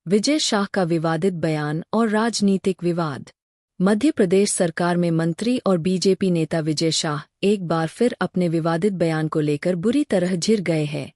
विजय शाह का विवादित बयान और राजनीतिक विवाद। मध्य प्रदेश सरकार में मंत्री और बीजेपी नेता विजय शाह एक बार फिर अपने विवादित बयान को लेकर बुरी तरह घिर गए हैं।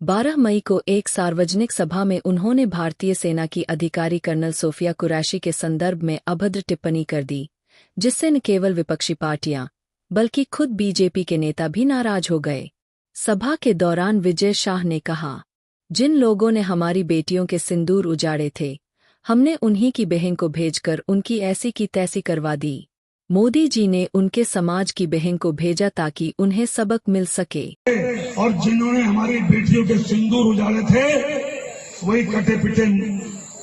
12 मई को एक सार्वजनिक सभा में उन्होंने भारतीय सेना की अधिकारी कर्नल सोफिया कुरैशी के संदर्भ में अभद्र टिप्पणी कर दी, जिससे न केवल विपक्षी पार्टियां बल्कि खुद बीजेपी के नेता भी नाराज हो गए। सभा के दौरान विजय शाह ने कहा, जिन लोगों ने हमारी बेटियों के सिंदूर उजाड़े थे, हमने उन्हीं की बहन को भेजकर उनकी ऐसी की तैसी करवा दी। मोदी जी ने उनके समाज की बहन को भेजा ताकि उन्हें सबक मिल सके। और जिन्होंने हमारी बेटियों के सिंदूर उजाड़े थे, वही कटे पिटे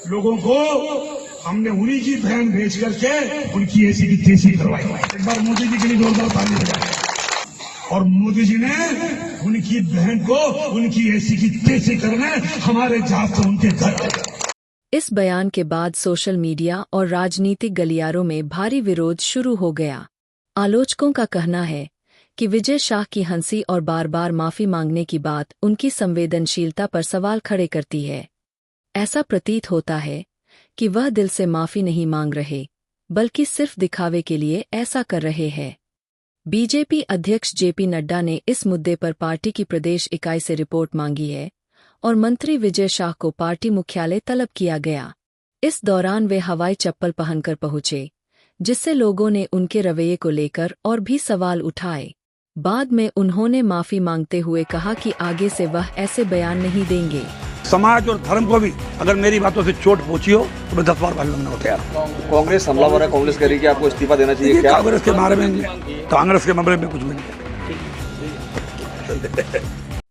लोगों को हमने उन्हीं की बहन भेज करके उनकी ऐसी की तैसी करवाई। एक बार मोदी जी के लिए जोरदार ताली बजाएं। और मोदी जी ने उनकी बहन को उनकी ऐसी की तैसी करने हमारे जहाज से उनके घर। इस बयान के बाद सोशल मीडिया और राजनीतिक गलियारों में भारी विरोध शुरू हो गया। आलोचकों का कहना है कि विजय शाह की हंसी और बार बार माफी मांगने की बात उनकी संवेदनशीलता पर सवाल खड़े करती है। ऐसा प्रतीत होता है कि वह दिल से माफी नहीं मांग रहे, बल्कि सिर्फ दिखावे के लिए ऐसा कर रहे हैं। बीजेपी अध्यक्ष जेपी नड्डा ने इस मुद्दे पर पार्टी की प्रदेश इकाई से रिपोर्ट मांगी है और मंत्री विजय शाह को पार्टी मुख्यालय तलब किया गया। इस दौरान वे हवाई चप्पल पहनकर पहुंचे, जिससे लोगों ने उनके रवैये को लेकर और भी सवाल उठाए। बाद में उन्होंने माफी मांगते हुए कहा कि आगे से वह ऐसे बयान नहीं देंगे। समाज और धर्म को भी अगर मेरी बातों से चोट पहुंची हो तो मैं 10 बार भाषण देना होता है। कांग्रेस हमलावर है, कांग्रेस कह रही है कि आपको इस्तीफा देना चाहिए। क्या कांग्रेस के बारे में, कांग्रेस के मामले में कुछ भी नहीं।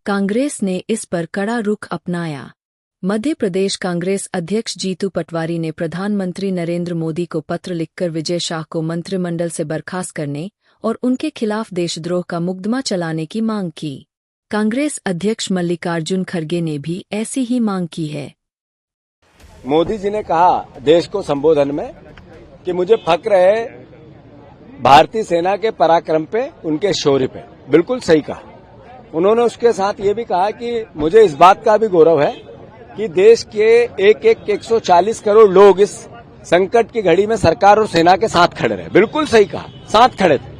कांग्रेस ने इस पर कड़ा रुख अपनाया। मध्य प्रदेश कांग्रेस अध्यक्ष जीतू पटवारी ने प्रधानमंत्री नरेंद्र मोदी को पत्र लिखकर विजय शाह को मंत्रिमंडल से बर्खास्त करने और उनके खिलाफ देशद्रोह का मुकदमा चलाने की मांग की। कांग्रेस अध्यक्ष मल्लिकार्जुन खड़गे ने भी ऐसी ही मांग की है। मोदी जी ने कहा देश को संबोधन में कि मुझे फक्र है भारतीय सेना के पराक्रम पे, उनके शौर्य पे। बिल्कुल सही कहा उन्होंने। उसके साथ ये भी कहा कि मुझे इस बात का भी गौरव है कि देश के 140 करोड़ लोग इस संकट की घड़ी में सरकार और सेना के साथ खड़े रहे। बिल्कुल सही कहा, साथ खड़े थे।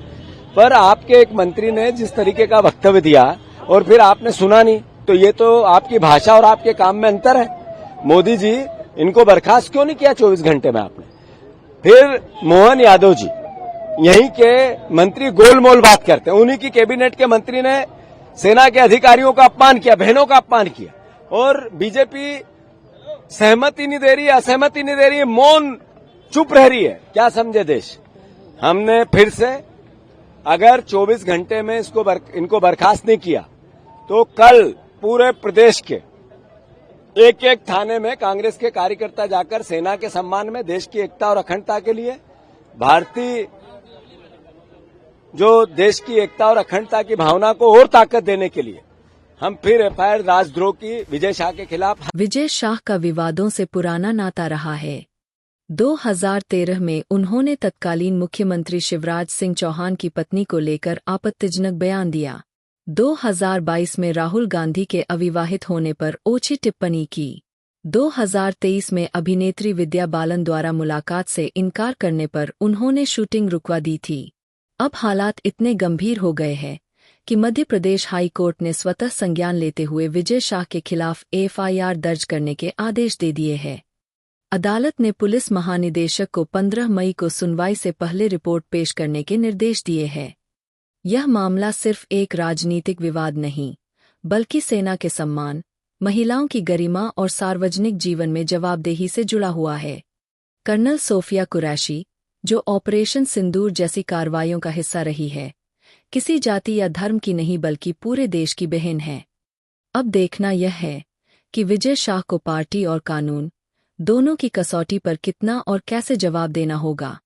पर आपके एक मंत्री ने जिस तरीके का वक्तव्य दिया और फिर आपने सुना नहीं, तो ये तो आपकी भाषा और आपके काम में अंतर है। मोदी जी, इनको बर्खास्त क्यों नहीं किया 24 घंटे में आपने? फिर मोहन यादव जी, यहीं के मंत्री गोलमोल बात करते हैं। उन्हीं की कैबिनेट के मंत्री ने सेना के अधिकारियों का अपमान किया, बहनों का अपमान किया, और बीजेपी सहमति नहीं दे रही है, असहमति नहीं दे रही है, मौन चुप रह रही है। क्या समझे देश? हमने फिर से अगर 24 घंटे में इनको बर्खास्त नहीं किया तो कल पूरे प्रदेश के एक एक थाने में कांग्रेस के कार्यकर्ता जाकर सेना के सम्मान में, देश की एकता और अखंडता के लिए, भारतीय जो देश की एकता और अखंडता की भावना को और ताकत देने के लिए हम फिर एफआईआर राजद्रोह की विजय शाह के खिलाफ। विजय शाह का विवादों से पुराना नाता रहा है। 2013 में उन्होंने तत्कालीन मुख्यमंत्री शिवराज सिंह चौहान की पत्नी को लेकर आपत्तिजनक बयान दिया। 2022 में राहुल गांधी के अविवाहित होने पर ओछी टिप्पणी की। 2023 में अभिनेत्री विद्या बालन द्वारा मुलाकात से इनकार करने पर उन्होंने शूटिंग रुकवा दी थी। अब हालात इतने गंभीर हो गए हैं कि मध्य प्रदेश हाई कोर्ट ने स्वतः संज्ञान लेते हुए विजय शाह के खिलाफ एफआईआर दर्ज करने के आदेश दे दिए हैं। अदालत ने पुलिस महानिदेशक को 15 मई को सुनवाई से पहले रिपोर्ट पेश करने के निर्देश दिए हैं। यह मामला सिर्फ एक राजनीतिक विवाद नहीं, बल्कि सेना के सम्मान, महिलाओं की गरिमा और सार्वजनिक जीवन में जवाबदेही से जुड़ा हुआ है। कर्नल सोफिया कुरैशी, जो ऑपरेशन सिंदूर जैसी कार्रवाइयों का हिस्सा रही है, किसी जाति या धर्म की नहीं बल्कि पूरे देश की बहन है। अब देखना यह है कि विजय शाह को पार्टी और कानून दोनों की कसौटी पर कितना और कैसे जवाब देना होगा।